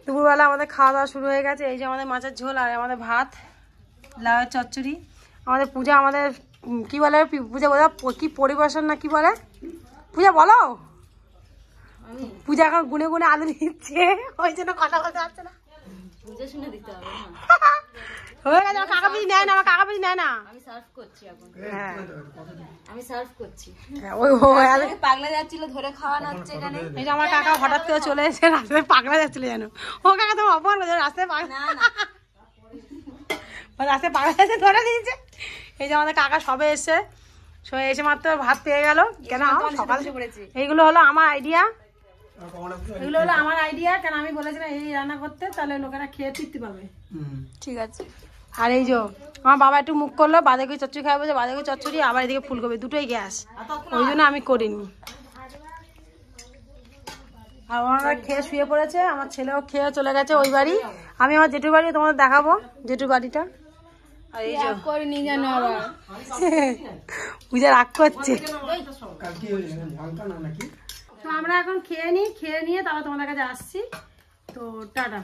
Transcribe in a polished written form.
দুপুরবেলা আমাদের খাওয়া দাওয়া শুরু হয়ে গেছে। এই যে আমাদের মাছের ঝোল আর আমাদের ভাত, লাউয়ের চচ্চড়ি। আমাদের পূজা, আমাদের কি বলে পূজা, বোঝা কি পরিবেশন না কি বলে পূজা বলো? পূজা এখন গুনে গুনে আলু দিচ্ছে, ওই জন্য কথা বলতে পারছে না। পূজা শুনে দিতে হবে না। হয়ে গেছে, আমার কাকা পিজি নেয় না, আমার কাকা পিজি নেয় না। আমি সার্ভ করছি এখন। হ্যাঁ আমি সার্ভ করছি। ওই পাগলা যাচ্ছিল ধরে খাওয়ানো হচ্ছে এখানে। এই যে আমার কাকা হঠাৎ করে চলে এসে রাস্তায় পাগলা যাচ্ছিল জানো। ও কাকা তো অপমান করছে, রাস্তায় পাগলা, রাস্তায় পাগলা যাচ্ছে ধরে দিয়েছে। এই যে আমাদের কাকা সবে এসে মাত্র ভাত পেয়ে গেল। কেন সকাল এইগুলো হলো আমার আইডিয়া, এগুলো হলো আমার আইডিয়া। কেন আমি বলেছিলাম এই রান্না করতে, তাহলে লোকেরা খেয়ে তৃপ্তি পাবে। ঠিক আছে। আর এই যে আমার বাবা একটু মুখ করলো, বাঁধাকপি চচ্চড়ি খাওয়া বলছে, বাঁধাকপি চচ্চড়ি, আবার এদিকে ফুলকপি, দুটোই গ্যাস, ওই জন্য আমি করিনি। আর ওনারা খেয়ে শুয়ে পড়েছে, আমার ছেলেও খেয়ে চলে গেছে ওই বাড়ি। আমি আমার জেঠুর বাড়ি তোমাদের দেখাবো, জেঠুর বাড়িটা। আর এই যে করিনি জানো আবার পূজা রাগ করছে। তো আমরা এখন খেয়ে নিই, খেয়ে নিয়ে তারপর তোমাদের কাছে আসছি। তো টাটা।